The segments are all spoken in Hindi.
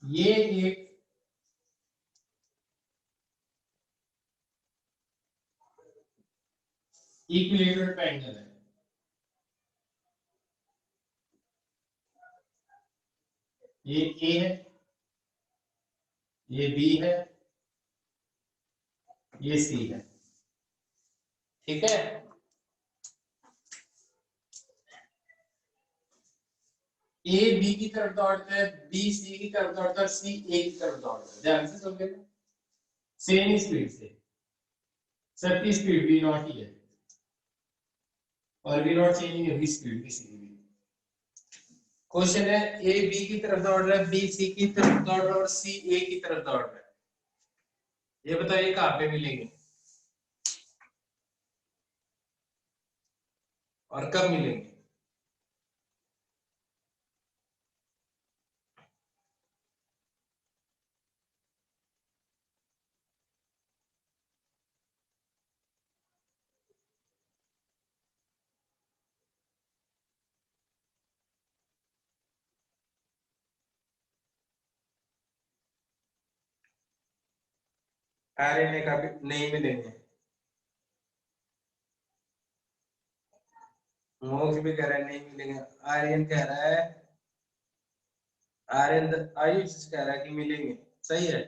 ये एक इक्विलेटरल ट्रायंगल है। ये ए है, ये बी है, ये सी है। ठीक है, ए बी की तरफ दौड़ता है, बी सी की तरफ दौड़ता है, सी ए की तरफ दौड़ता है। ध्यान से समझे, सेम स्पीड से। सबकी स्पीड वी नॉट ही है, और वी नॉट चेंजिंग होगी स्पीड किसी की भी। क्वेश्चन है, ए बी की तरफ दौड़ रहा है, बी सी की तरफ दौड़ रहा है, और सी ए की तरफ दौड़ रहा है। ये बताइए कहाँ पे मिलेंगे और कब मिलेंगे? आरएनए का भी नहीं मिलेंगे। मोक्ष भी कह रहा है नहीं मिलेंगे, आर्यन कह रहा है, आर्यन आयुष कह रहा है कि मिलेंगे। सही है।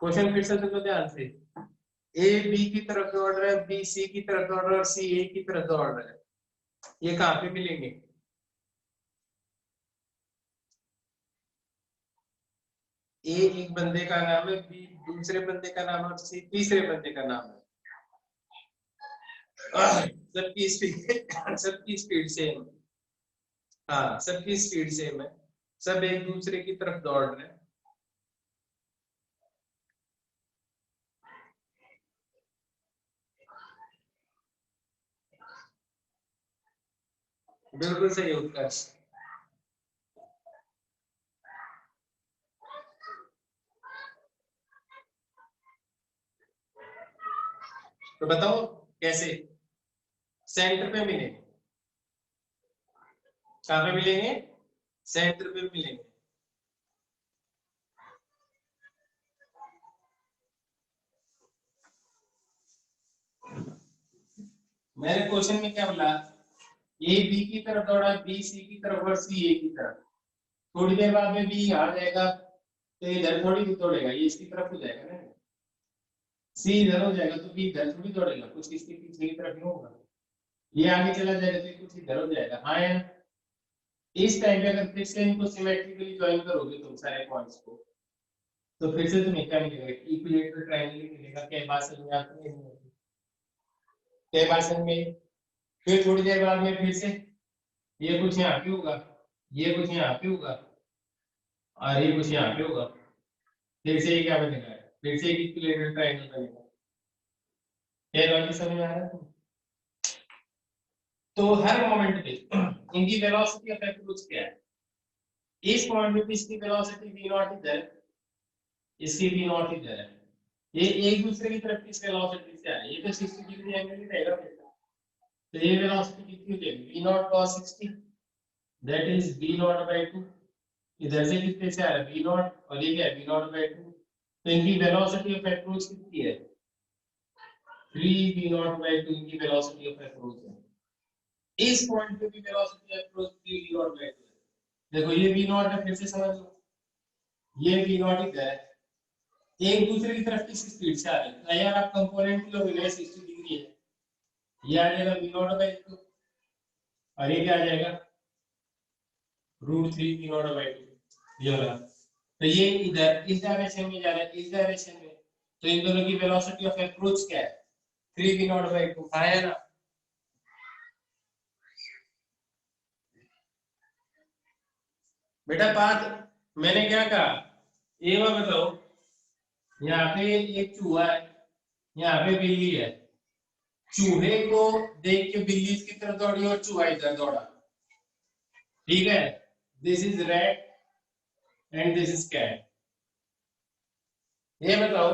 क्वेश्चन फिर से देखो ध्यान से। ए बी की तरफ दौड़ रहा है, बी सी की तरफ दौड़ रहा है, और सी ए की तरफ दौड़ रहा है। ये कहाँ पे मिलेंगे? ए एक बंदे का नाम है, बी दूसरे बंदे का नाम है, और सी तीसरे बंदे का नाम है। सबकी स्पीड सेम। हाँ, सबकी स्पीड सेम है, सब एक दूसरे की तरफ दौड़ रहे हैं। बिल्कुल सही उत्तर। तो बताओ कैसे? सेंटर पे मिलेंगे। कहाँ पे मिलेंगे? सेंटर पे मिलेंगे। मैंने क्वेश्चन में क्या बोला? ए बी की तरफ दौड़ा, बी सी की तरफ, और सी ए की तरफ। थोड़ी देर बाद में बी आ जाएगा, तो इधर थोड़ी दौड़ेगा, ये इसकी तरफ हो जाएगा ना। सी इधर हो जाएगा, तो बी इधर थोड़ी दौड़ेगा, कुछ इसके पीछे की तरफ ही होगा। ये आगे चला जाएगा, तो कुछ इधर हो जाएगा। हाँ यार, इस टाइम पे अगर फिर से इनको सिमेट्रिकली ज्वाइन करोगे तुम सारे पॉइंट्स को, तो फिर से तुम्हें क्या मिलेगा? इक्विलेटरल ट्रायंगल मिलेगा। क्या बात समझ में आती है? क्या बात समझ में? फिर थोड़ी देर बाद में फिर से ये कुछ यहाँ पे होगा, ये कुछ यहाँ पे होगा, और ये कुछ यहाँ पे होगा। फिर से ये क्या बनेगा? फिर से एक इक्विलेटरल ट्रायंगल बनेगा। क्या लॉजिक समझ में आ रहा है? तो हर मोमेंट पे इनकी वेलोसिटी ऑफ अप्रोच क्या है? इस पॉइंट पे इसकी वेलोसिटी v नॉट इधर, इसकी v नॉट इधर है। ये एक दूसरे की तरफ किस वेलोसिटी से आ रहा है? ये तो 60 डिग्री एंगल ही रहेगा फिर। तो ये वेलोसिटी कितनी हो जाएगी? v naught cos 60, that is v naught by 2। इधर से कितने से आ रहा है? v नॉट, और ये क्या है? v naught by 2। तो इनकी वेलोसिटी ऑफ अप्रोच कितनी है? 3 v नॉट बाय 2 इनकी वेलोसिटी ऑफ अप्रोच है। इस पॉइंट पे भी velocity of approach 3 v naught by 2 है। देखो ये v नॉट है, फिर से समझ लो, ये v नॉट इधर है, एक दूसरे की तरफ किस स्पीड से आ रहे हैं? यार आप कंपोनेंट की लोगे, 60 डिग्री है, ये आ जाएगा v नॉट बाय 2, और ये क्या आ जाएगा? √3 v नॉट बाय 2। ये वाला, तो ये इधर इस डायरेक्शन में जा रहा है, इस डायरेक्शन में, तो इन दोनों की वेलोसिटी ऑफ अप्रोच क्या है? 3 v नॉट बाय 2 आया ना? बेटा बात मैंने क्या कहा, ये बात बताओ। यहाँ पे एक चूहा है, यहाँ पे बिल्ली है। चूहे को देख के बिल्ली इसकी तरफ दौड़ी और चूहा इधर दौड़ा। ठीक है, this is rat and this is cat. ये बताओ,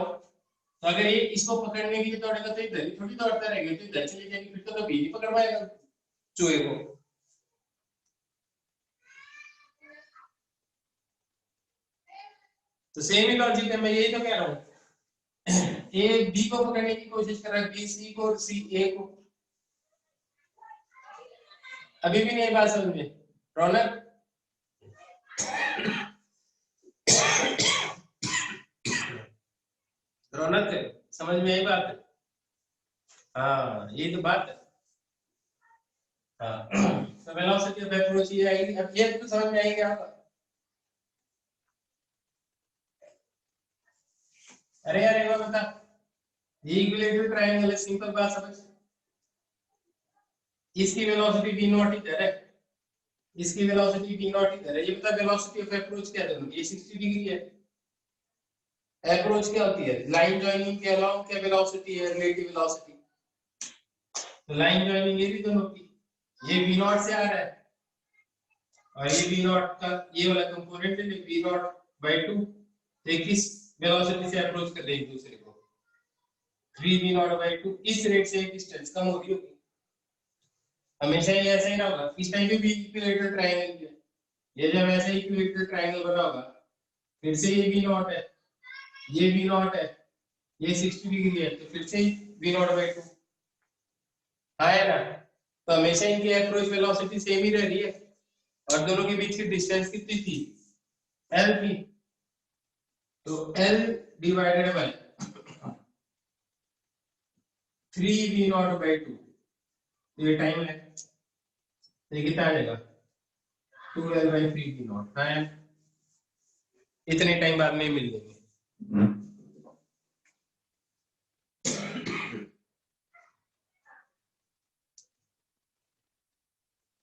तो अगर ये इसको पकड़ने के लिए दौड़ेगा तो इधर ही थोड़ी दौड़ता रहेगा, तो इधर चली जाएगी, फिर तो कभी नहीं पकड़ पाएगा चूहे को। तो सेम ही लॉजिक है, मैं यही तो कह रहा हूँ। ए बी को पकड़ने की कोशिश कर रहा है, बी सी को और सी ए को। अभी भी नहीं बात समझ में रौनक? रौनक समझ में आई बात? हाँ ये तो बात है। हाँ तो वेलोसिटी ऑफ अप्रोच ये आएगी। अब ये तो समझ में आएगी आपका? अरे यार एक बार बता, ये इक्विलेटरल ट्रायंगल है, सिंपल बात समझ। इसकी वेलोसिटी v नॉट इधर है, इसकी वेलोसिटी v नॉट इधर है। ये बता वेलोसिटी ऑफ अप्रोच क्या है? ये 60 डिग्री है। अप्रोच क्या होती है? लाइन जॉइनिंग के अलाउंग क्या वेलोसिटी है? Relative velocity. तो लाइन जॉइनिंग ये भी दोनों की, ये v नॉट से आ रहा है और ये v नॉट का ये वाला कंपोनेंट है v नॉट बाय 2। तो किस वेलोसिटी से अप्रोच कर रहे हैं एक दूसरे को? 3v naught by 2। इस रेट से डिस्टेंस कम हो रही होगी। हमेशा ये ऐसा ही ना होगा। इस टाइम पे भी इक्विलेटरल ट्रायंगल है, ये जब ऐसे इक्विलेटरल ट्रायंगल बना होगा, फिर से ये v नॉट है, ये v नॉट है, ये 60 डिग्री है, तो फिर से v नॉट बाय 2 है ना। तो हमेशा इनकी अप्रोच वेलोसिटी सेम ही रह रही है और दोनों के बीच की डिस्टेंस कितनी थी? l थी। तो l divided by 3v naught by 2, ये टाइम है, ये कितना आ जाएगा? 2l बाय 3v नॉट है। इतने टाइम बाद में मिल जाएंगे।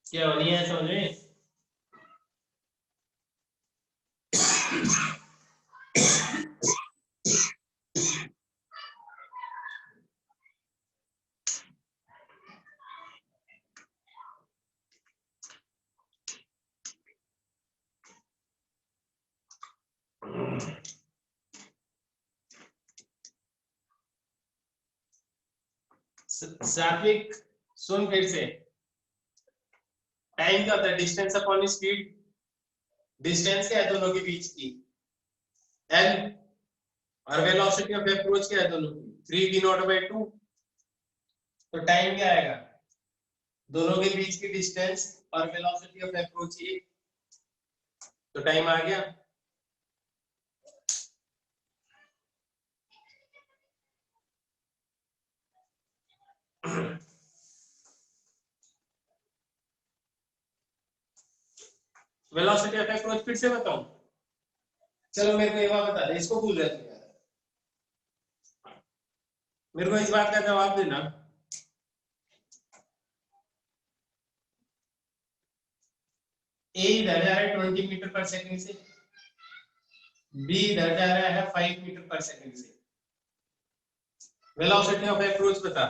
क्या हो रही है समझ में? सात्विक सुन फिर से, टाइम क्या होता है? Distance upon speed. डिस्टेंस क्या है दोनों के बीच की? l। और वेलोसिटी ऑफ अप्रोच क्या है दोनों की? 3v naught by 2। तो टाइम क्या आएगा? दोनों के बीच की डिस्टेंस और वेलोसिटी ऑफ अप्रोच ये, तो टाइम आ गया। वेलोसिटी ऑफ अप्रोच फिर से बताऊं? चलो मेरे को एक बात बता दे, इसको भूल रहे थे यार, मेरे को इस बात का जवाब देना। ए इधर जा रहा है 20 मीटर पर सेकंड से, बी इधर जा रहा है 5 मीटर पर सेकंड से। वेलोसिटी ऑफ अप्रोच बता।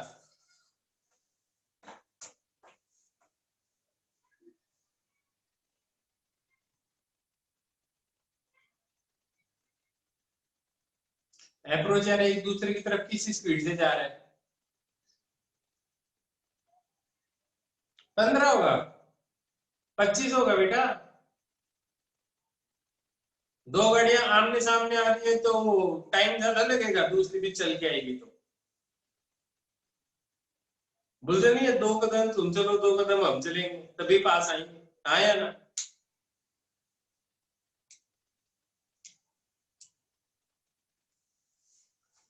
अप्रोच यार एक दूसरे की तरफ किस स्पीड से जा रहा है? 15 होगा? 25 होगा बेटा। दो गाड़ियां आमने सामने आ रही है तो टाइम ज्यादा लगेगा, दूसरी भी चल के आएगी तो। बोलते नहीं है 2 कदम तुम चलो 2 कदम हम चलेंगे तभी पास आएंगे, आया ना?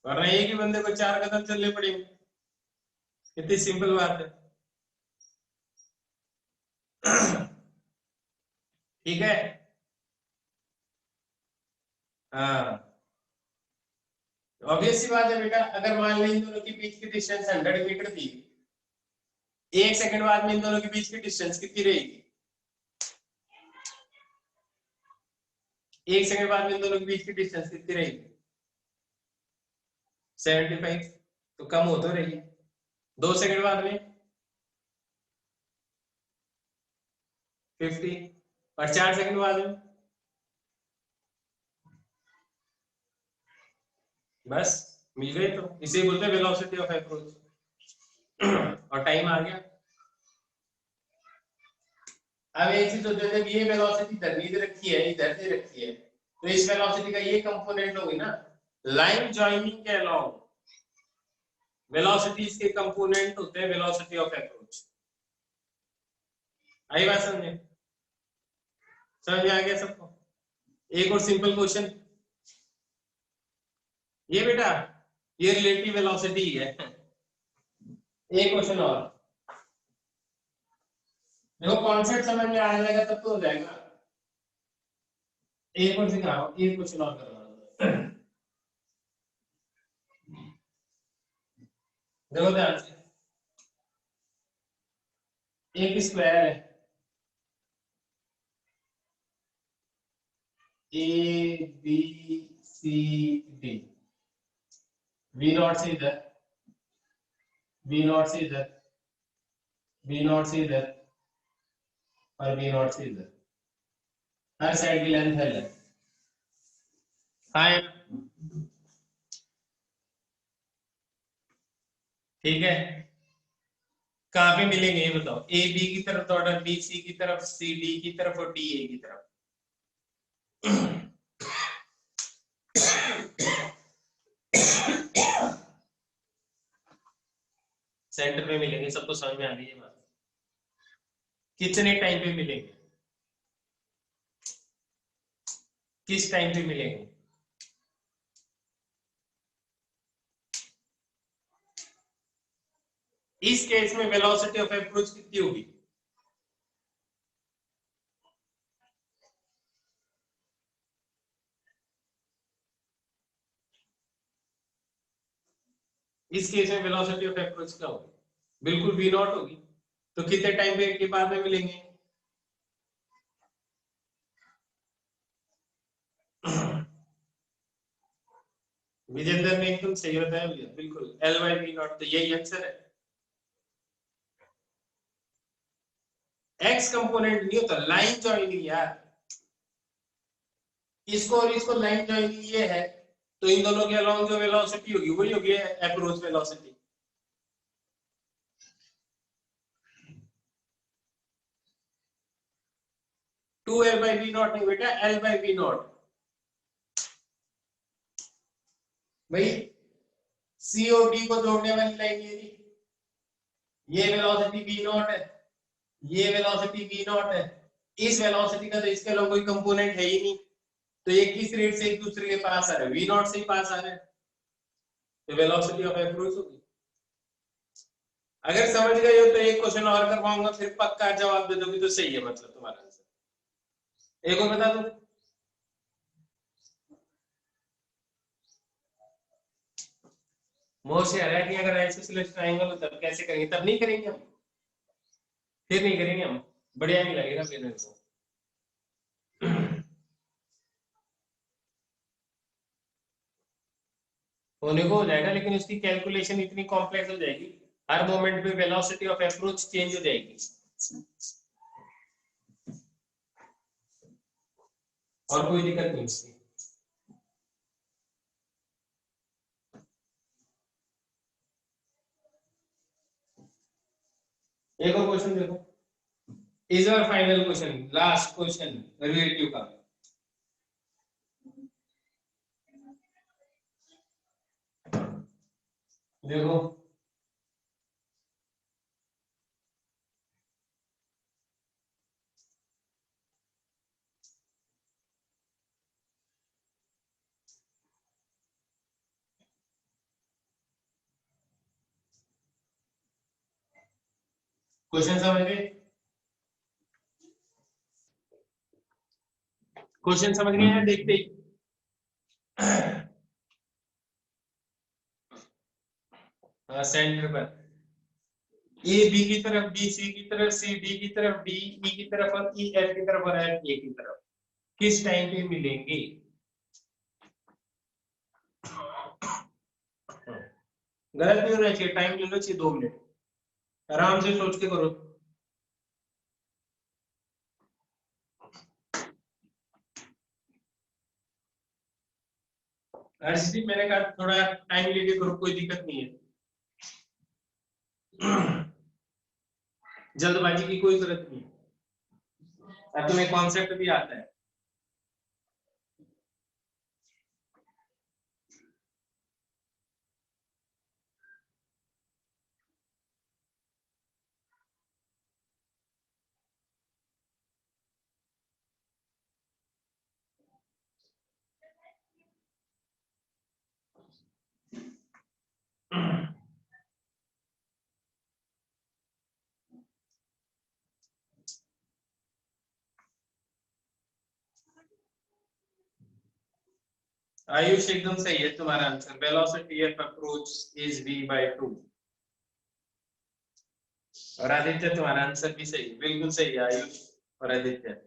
वरना एक ही बंदे को 4 कदम चलने पड़ेंगे। इतनी सिंपल बात है। ठीक है। हाँ ऑब्वियस सी बात है बेटा, अगर मान लें इन दोनों के बीच की डिस्टेंस 100 मीटर थी, एक सेकंड बाद में इन दोनों के बीच की डिस्टेंस कितनी रहेगी? एक सेकंड बाद में इन दोनों के बीच की डिस्टेंस कितनी रहेगी? 75। तो कम हो तो रही है। 2 सेकंड बाद में 50 और 4 सेकंड बाद में बस मिल गए। तो इसे बोलते हैं वेलोसिटी ऑफ अप्रोच। और टाइम आ गया। अब एक चीज होती है, जब ये वेलोसिटी इधर दे रखी है, इधर दे रखी है, तो इस वेलोसिटी का ये कंपोनेंट होगी ना, लाइन जॉइनिंग के अलाउंग वेलोसिटीज के कंपोनेंट होते हैं वेलोसिटी ऑफ अप्रोच। आई बात समझे? समझ में आ गया सबको? एक और सिंपल क्वेश्चन, ये बेटा ये रिलेटिव वेलोसिटी है। एक क्वेश्चन और देखो, कॉन्सेप्ट समझ में आ जाएगा तब तो हो जाएगा। एक और सिखा रहा हूं, एक क्वेश्चन और कर रहा हूं। देखो ध्यान से, एक स्क्वायर है A B C D, v naught से इधर, बी नॉट से इधर, बी नॉट से इधर और बी नॉट से इधर, हर साइड की लेंथ है लेंथ। हाँ ठीक है, कहाँ पे मिलेंगे ये बताओ? ए बी की तरफ तो ऑर्डर, बी सी की तरफ, सी डी की तरफ और डी ए की तरफ। सेंटर पे मिलेंगे, सबको समझ में आ रही है बात? कितने टाइम पे मिलेंगे, किस टाइम पे मिलेंगे? इस केस में वेलोसिटी ऑफ अप्रोच कितनी होगी? इस केस में वेलोसिटी ऑफ अप्रोच क्या होगी? बिल्कुल v नॉट होगी। तो कितने टाइम पे के बाद में मिलेंगे? विजेंद्र ने एकदम सही बताया भैया, बिल्कुल L by v नॉट, तो यही आंसर है। एक्स कंपोनेंट नहीं होता, लाइन जॉइनिंग यार, इसको और इसको लाइन जॉइनिंग ये है, तो इन दोनों के अलाउंग जो वेलोसिटी होगी वही होगी approach velocity. Two L by v naught नहीं बेटा, एल बाई वी नॉट। भाई सी और डी को जोड़ने वाली लाइन ये थी, ये वेलोसिटी वी नॉट है, ये वेलोसिटी वी नॉट है। इस वेलोसिटी का तो इसके अलावा कोई कंपोनेंट है ही नहीं, तो ये किस रेट से एक दूसरे के पास आ रहे हैं? वी नॉट से ही पास आ रहे हैं, तो वेलोसिटी ऑफ अप्रोच होगी। अगर समझ गए हो तो एक क्वेश्चन और करवाऊंगा, फिर पक्का जवाब दे दोगे तो सही है, मतलब तुम्हारा आंसर। एक और बता दो, मोस्ट हाईलाइटिंग अगर आइसोसेलेस ट्रायंगल हो तब कैसे करेंगे? तब नहीं करेंगे हम, फिर नहीं करेंगे हम, बढ़िया नहीं लगेगा फिर मेरे को। होने को हो जाएगा, लेकिन उसकी कैलकुलेशन इतनी कॉम्प्लेक्स हो जाएगी, हर मोमेंट पे वेलोसिटी ऑफ अप्रोच चेंज हो जाएगी, और कोई दिक्कत नहीं उसकी। एक और क्वेश्चन देखो, is our final question, last question relative का। देखो क्वेश्चन समझ गए? क्वेश्चन समझ गए हैं देखते ही? सेंटर पर ए बी की तरफ, बी सी की तरफ, सी डी की तरफ, डी ई की तरफ और ई एफ की तरफ और एफ ए की तरफ किस टाइम पे मिलेंगे? गलत नहीं होना चाहिए, टाइम लेना चाहिए 2 मिनट, आराम से सोच के करो। हर्षदीप मैंने कहा थोड़ा टाइम लेके करो, कोई दिक्कत नहीं है, जल्दबाजी की कोई जरूरत नहीं है, अब तुम्हें कॉन्सेप्ट भी आता है। आयुष एकदम सही है तुम्हारा answer. Velocity of approach is v/2। और आदित्य तुम्हारा आंसर भी सही, बिल्कुल सही है आयुष और आदित्य।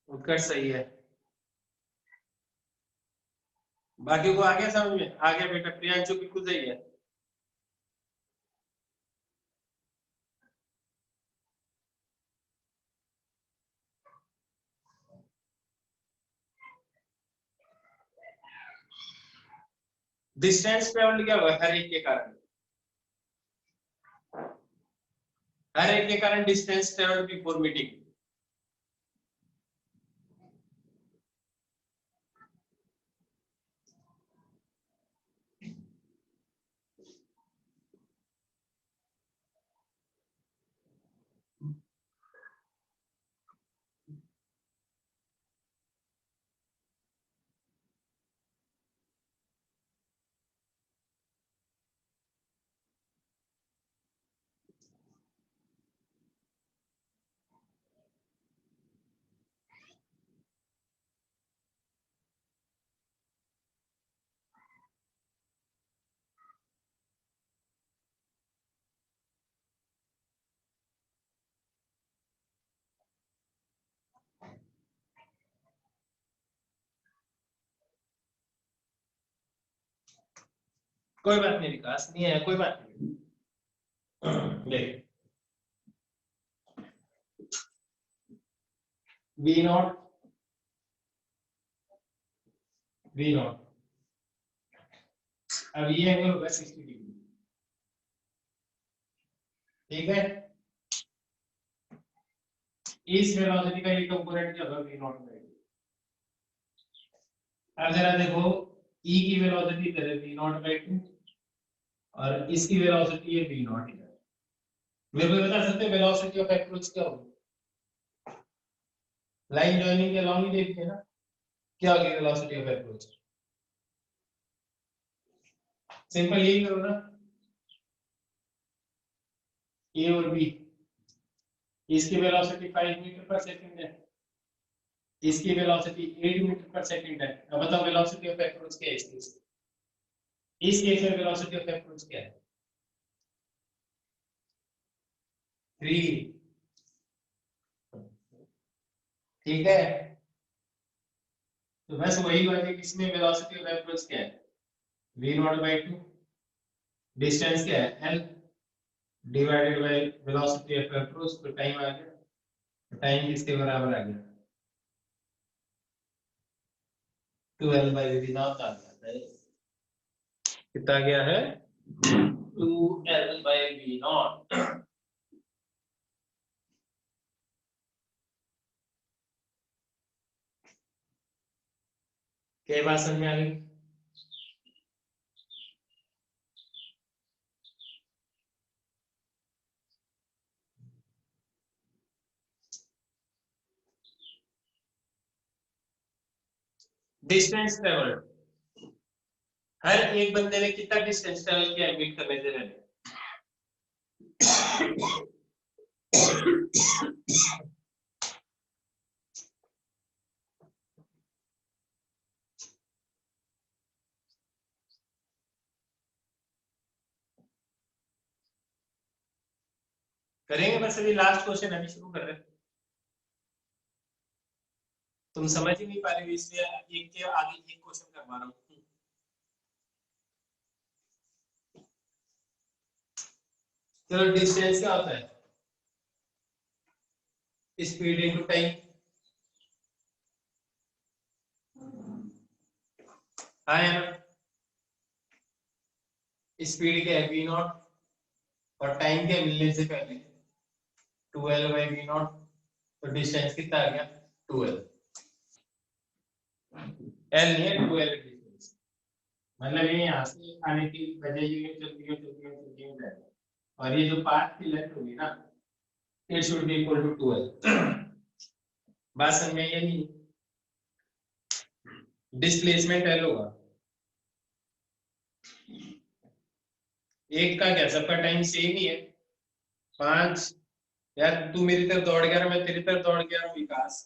उत्कर्ष सही है। बाकी को आ गया समझ में? आ गया बेटा। प्रियांशु बिल्कुल सही है। डिस्टेंस ट्रेवल्ड क्या होगा? हर एक के कारण, हर एक के कारण डिस्टेंस ट्रेवल्ड बिफोर मीटिंग। कोई बात नहीं विकास, नहीं है कोई बात नहीं। देख वी नॉट, वी नॉट, अब ये एंगल होगा 60 डिग्री, ठीक है। इस वेलोसिटी का ये कंपोनेंट क्या होगा? V naught by. अब जरा देखो, ई की वेलोसिटी इधर है वी नॉट बाई 2 और इसकी वेलोसिटी है वी नॉट इधर। मेरे को बता सकते हैं वेलोसिटी ऑफ अप्रोच क्या होगी? लाइन जॉइनिंग के अलोंग ही देखते हैं ना, क्या होगी वेलोसिटी ऑफ अप्रोच? सिंपल यही करो ना, ए और बी, इसकी वेलोसिटी 5 मीटर पर सेकंड है, इसकी वेलोसिटी 8 मीटर पर सेकंड है। अब बताओ वेलोसिटी ऑफ अप्रोच क्या है इस केस में वेलोसिटी ऑफ अप्रोच क्या है? 3, ठीक है। तो बस वही बात है, किसमें वेलोसिटी ऑफ अप्रोच क्या है? v नॉट बाई 2, डिस्टेंस क्या है l divided by velocity of approach. तो टाइम आ गया, तो टाइम किसके बराबर आ गया? 2l बाई v नॉट आ गया है। कितना गया है? 2l by v not. क्या बात समझ में आ गई? डिस्टेंस ट्रेवल्ड, हर एक बंदे ने कितना डिस्टेंस ट्रेवल किया एडमिट करने से पहले? करेंगे, बस अभी लास्ट क्वेश्चन अभी शुरू कर रहे हैं। तुम समझ ही नहीं पा रहे हो इसलिए एक के आगे एक क्वेश्चन करवा रहा हूँ। चलो, डिस्टेंस क्या होता है? Speed into time. आया ना, स्पीड क्या है v नॉट और टाइम क्या मिलने से पहले 12 बाई v नॉट, तो डिस्टेंस कितना आ गया 12, l नहीं है 12 डिस्टेंस, मतलब ये यहाँ से आने की वजह ये चलती है और ये जो पाथ की लेंथ होगी ना it should be equal to 12। बात समझ में यही, डिस्प्लेसमेंट l होगा, एक का क्या सबका टाइम सेम ही है 5, यार तू मेरी तरफ दौड़ गया मैं तेरी तरफ दौड़ गया विकास,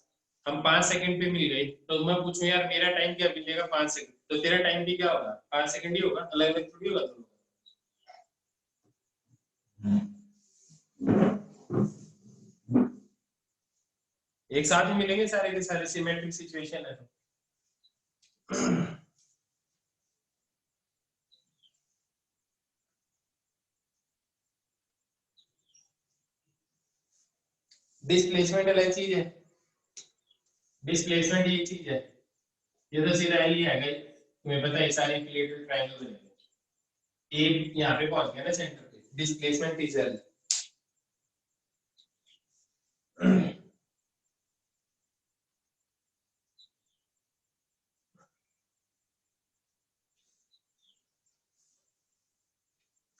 हम 5 सेकंड पे मिल गए, तो मैं पूछूं यार मेरा टाइम क्या मिलेगा 5 सेकंड, तो तेरा टाइम भी क्या होगा 5 सेकंड ही होगा, अलग अलग थोड़ी होगा तुम। एक साथ ही मिलेंगे सारे के सारे, सिमेट्रिक सिचुएशन है तो। डिस्प्लेसमेंट अलग चीज है, डिस्प्लेसमेंट ये चीज है, ये तो सीधा एल ही है गई, तुम्हें पता है सारे इक्विलेटरल ट्रायंगल बनेंगे, ए यहाँ पे पहुंच गया ना सेंटर पे, डिस्प्लेसमेंट इज एल।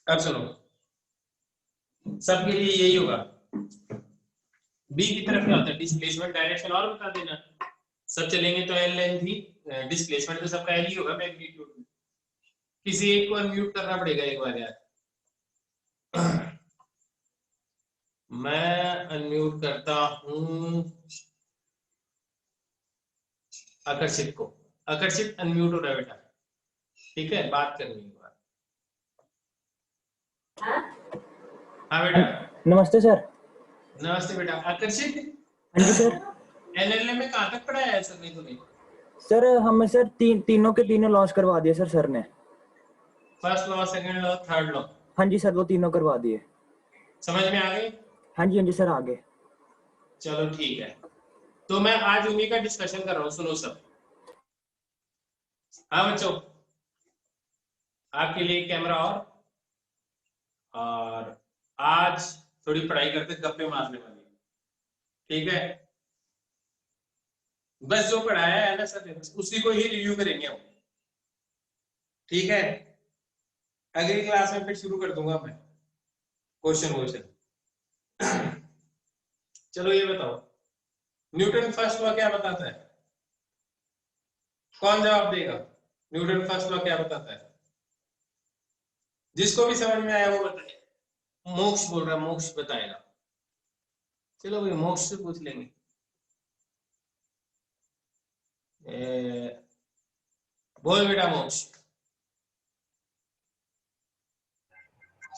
अब सुनो, सबके लिए यही होगा, बी की तरफ क्या होता है डिस्प्लेसमेंट डायरेक्शन, और बता देना, सब चलेंगे तो एल लेंथ ही, डिस्प्लेसमेंट तो सबका एल ही होगा मैग्नीट्यूड में, किसी एक को अनम्यूट करना पड़ेगा एक बार यार। मैं अनम्यूट करता हूं आकर्षित को, आकर्षित अनम्यूट हो रहा है बेटा, ठीक है बात करनी है बात। हाँ बेटा। नमस्ते सर। नमस्ते बेटा, आकर्षित। हाँ जी सर। एलएलएम में कहाँ तक पढ़ाया है सर ने तुम्हें? सर हमें सर तीनों के तीनों लॉस करवा दिए सर ने। First law, second law, third law? हाँ जी सर, वो तीनों करवा दिए। समझ में आ गई? हाँ जी सर, आगे। चलो ठीक है, तो मैं आज उन्हीं का डिस्कशन कर रहा हूँ, सुनो सब। हाँ बच्चों, आपके लिए कैमरा और आज थोड़ी पढ़ाई करते गप्पे मारने वाली, ठीक है? बस जो पढ़ाया है ना सर ने उसी को ही रिव्यू करेंगे हम, ठीक है? अगली क्लास में फिर शुरू कर दूंगा मैं क्वेश्चन। चलो ये बताओ, न्यूटन फर्स्ट लॉ क्या बताता है? कौन जवाब देगा? न्यूटन फर्स्ट लॉ क्या बताता है? जिसको भी समझ में आया वो बताए। मोक्ष बोल रहा है, मोक्ष बताएगा। चलो भाई मोक्ष से पूछ लेंगे। बोल बेटा मोक्ष।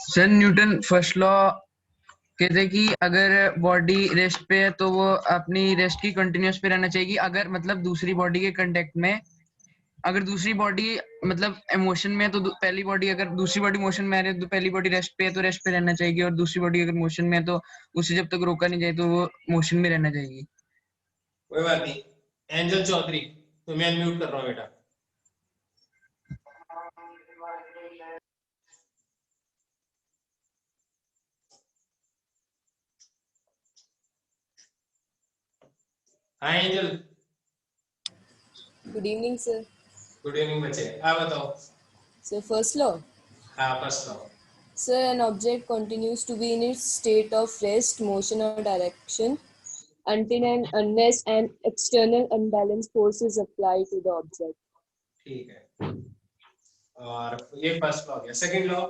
सर न्यूटन फर्स्ट लॉ कहते हैं कि अगर बॉडी रेस्ट पे है तो वो अपनी रेस्ट की कंटिन्यूस पे रहना चाहिए, अगर मतलब दूसरी बॉडी के कांटेक्ट में, अगर दूसरी बॉडी मतलब इमोशन में है तो पहली बॉडी, अगर दूसरी बॉडी मोशन में आ रही है तो पहली बॉडी रेस्ट पे है तो रेस्ट पे रहना चाहिए, और दूसरी बॉडी अगर मोशन में है तो उसे जब तक रोका नहीं जाए तो वो मोशन में रहना चाहिए। कोई बात नहीं, एंजल चौधरी तुम्हें अनम्यूट कर रहा हूँ बेटा। हाँ angel. Good evening, sir. Good evening बच्चे, आप बताओ। So, first law. हाँ first law. Sir, an object continues to be in its state of rest, motion, or direction until and unless an external unbalanced force is applied to the object. ठीक है, और ये फर्स्ट लॉ हो गया। सेकंड लॉ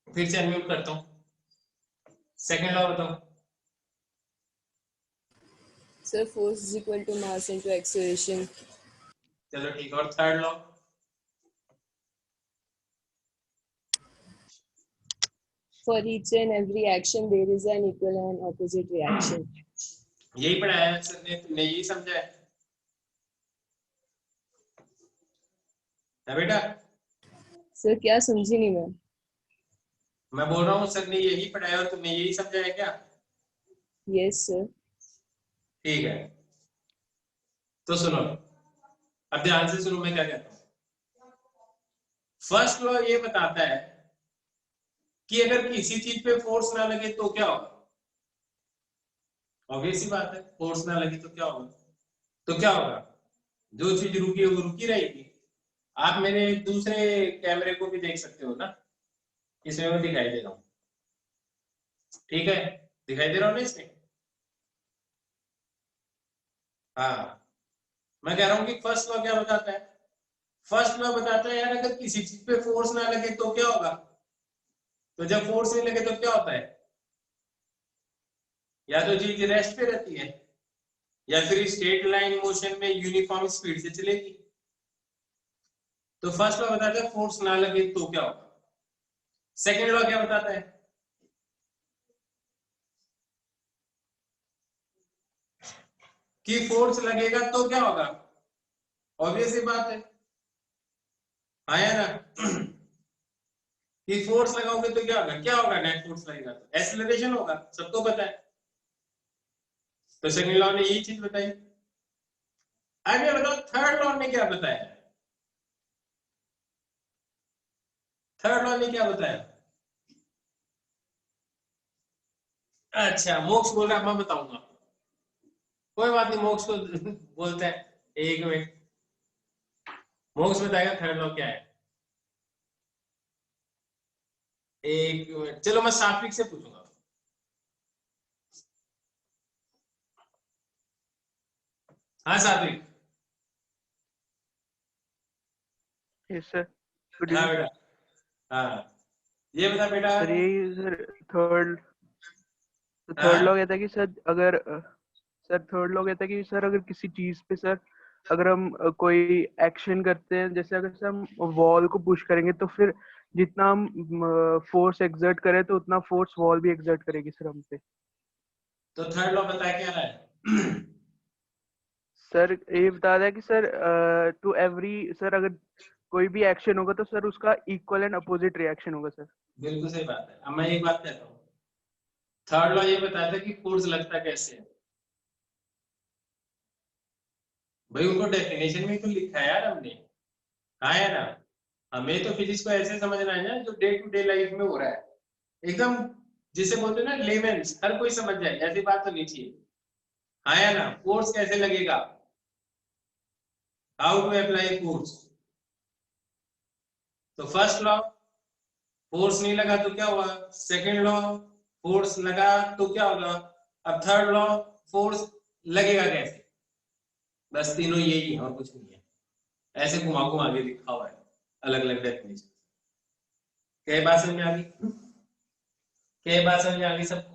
फिर से अनम्यूट करता हूँ, सेकंड लॉ बताओ। Sir, force is equal to mass into acceleration. चलो ठीक है, और third law? For each and every action, there is an equal and opposite reaction. यही पढ़ाया है सर ने, तुमने यही समझा है बेटा? Sir, क्या समझी नहीं मैं? मैं बोल रहा हूँ सर ने यही पढ़ाया और तुमने यही समझा है क्या? Yes, sir. ठीक है, तो सुनो, अब ध्यान से सुनो मैं क्या कहता हूं। फर्स्ट लॉ ये बताता है कि अगर किसी चीज पे फोर्स ना लगे तो क्या होगा। ऑब्वियस सी बात है, फोर्स ना लगे तो क्या होगा। तो क्या होगा, जो चीज रुकी है वो रुकी रहेगी। आप मेरे दूसरे कैमरे को भी देख सकते हो ना, इसमें मैं दिखाई दे रहा हूं, ठीक है, दिखाई दे रहा हूं ना इसमें। हाँ, मैं कह रहा हूं कि फर्स्ट लॉ क्या बताता है। फर्स्ट लॉ बताता है यार अगर किसी चीज पे फोर्स ना लगे तो क्या होगा। तो जब फोर्स नहीं लगे तो क्या होता है, या तो चीज रेस्ट पे रहती है या फिर स्ट्रेट लाइन मोशन में यूनिफॉर्म स्पीड से चलेगी। तो फर्स्ट लॉ बताता है फोर्स ना लगे तो क्या होगा। सेकेंड लॉ क्या बताता है, कि फोर्स लगेगा तो क्या होगा। ऑब्वियस ही बात है, आया ना। कि फोर्स लगाओगे तो क्या होगा, क्या होगा, नेट फोर्स लगेगा तो एक्सेलरेशन होगा, सबको पता है। तो सेकंड लॉ ने यही चीज बताई। अब ये बताओ थर्ड लॉ ने क्या बताया। थर्ड लॉ ने क्या बताया। अच्छा, मोक्ष बोल रहा है, मैं बताऊंगा, कोई बात नहीं, मोक्ष को बोलते हैं। एक मिनट, मोक्ष बताएगा थर्ड लॉ क्या है। एक मिनट, चलो मैं सात्विक से पूछूंगा। हाँ सात्विक। यस सर, गुड हाँ इवनिंग। बेटा, हाँ ये बता बेटा। सर यही सर थर्ड थर्ड हाँ लॉ कहता है कि सर अगर सर थर्ड लॉ कहता है कि सर अगर किसी चीज पे सर अगर हम कोई एक्शन करते हैं, जैसे अगर सर हम वॉल को पुश करेंगे तो फिर जितना हम फोर्स एक्सर्ट करें तो उतना फोर्स वॉल भी एक्सर्ट करेगी सर हम पे। तो थर्ड लॉ बताया क्या रहा है। सर ये बता रहा है कि सर टू एवरी सर अगर कोई भी एक्शन होगा तो सर उसका इक्वल एंड अपोजिट रिएक्शन होगा सर। बिल्कुल सही बात है। अब मैं एक बात कहता हूँ, थर्ड लॉ ये बताता है कि फोर्स लगता कैसे है। भाई उनको डेफिनेशन में तो लिखा है यार हमने, हाँ है ना। हमें तो फिजिक्स को ऐसे समझना है ना जो डे टू डे लाइफ में हो रहा है, एकदम जिसे बोलते हैं ना लेमेंस, हर कोई समझ जाए ऐसी बात तो नहीं चाहिए। हाँ है ना, फोर्स कैसे लगेगा, हाउ टू अप्लाई फोर्स। तो फर्स्ट लॉ, फोर्स नहीं लगा तो क्या हुआ। सेकेंड लॉ, फोर्स लगा तो क्या होगा। अब थर्ड लॉ, फोर्स लगेगा कैसे। बस तीनों यही है और कुछ नहीं है, ऐसे घुमा घुमा के लिखा हुआ है, अलग अलग डेफिनेशन। क्या बात समझ में आ गई, क्या बात समझ में आ गई सबको।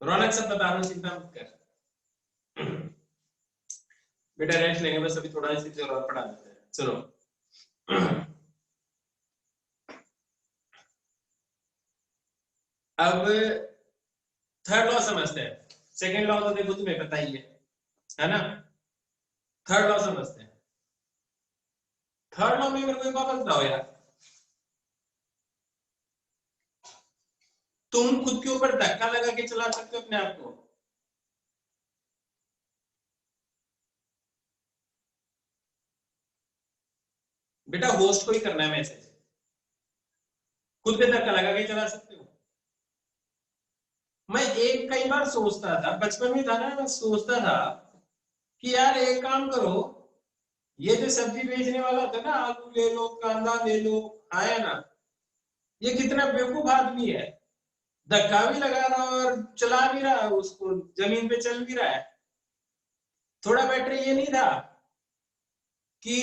रौनक सब बता रहा हूँ, चिंता मत कर बेटा, रेस्ट लेंगे बस अभी, थोड़ा सी और पढ़ा देते हैं। सुनो अब थर्ड लॉ समझते हैं। सेकेंड लॉ तो देखो तुम्हें पता ही है ना। थर्ड लॉ समझते हैं। थर्ड लॉ में मेरे को एक बात बताओ यार, तुम खुद के ऊपर धक्का लगा के चला सकते हो अपने आप को। बेटा होस्ट को ही करना है मैसेज, खुद पे धक्का लगा के चला सकते हो। मैं एक कई बार सोचता था, बचपन में था ना, मैं सोचता था कि यार एक काम करो, ये जो सब्जी बेचने वाला होता है ना, आलू ले लो कांदा ले लो, आया ना, ये कितना बेवकूफ आदमी है, धक्का भी लगा रहा है और चला भी रहा है उसको, जमीन पे चल भी रहा है। थोड़ा बेटर ये नहीं था कि